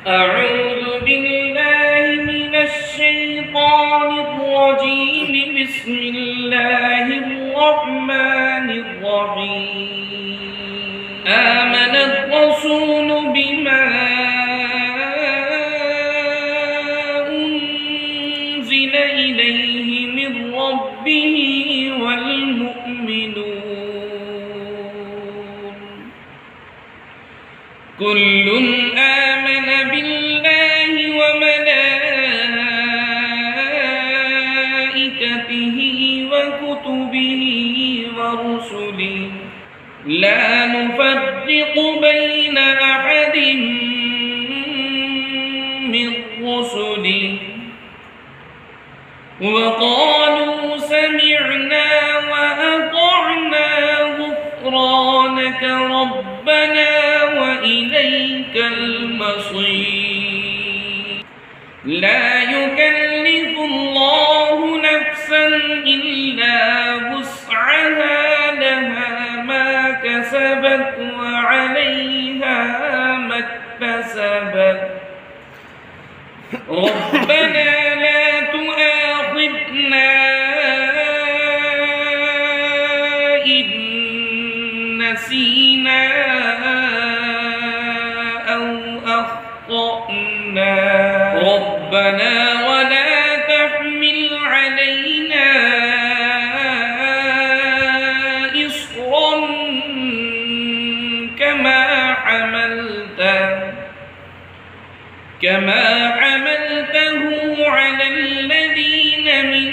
أعوذ بالله من الشيطان الرجيم. بسم الله الرحمن الرحيم. آمن الرسول بما أنزل إليه من ربه والمؤمنون كل آمن بالله وملائكته وكتبه ورسله لا نفرق بين أحد من رسله وقالوا سمعنا وأطعنا غفرانك ربنا وإليك المصير. لا يكلف الله نفسا إلا وسعها لها ما كسبت وعليها ما اكتسبت. ربنا لا تؤاخذنا إن نسينا أو أخطأنا. ربنا ولا تحمل علينا إصرا كما حملته على الذين من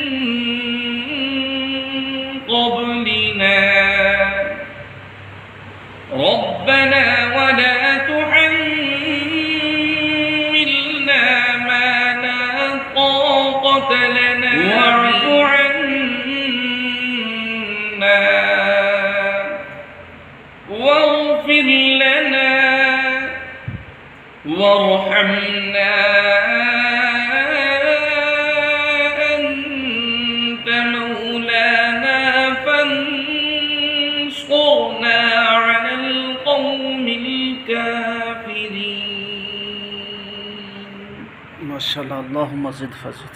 قبلنا. ربنا ولا تحملنا ما لا طاقة لنا واعف عنا واغفر لنا وارحمنا أنت مولانا فانصرنا على القوم الكافرين. ما شاء الله، اللهم زد فزد.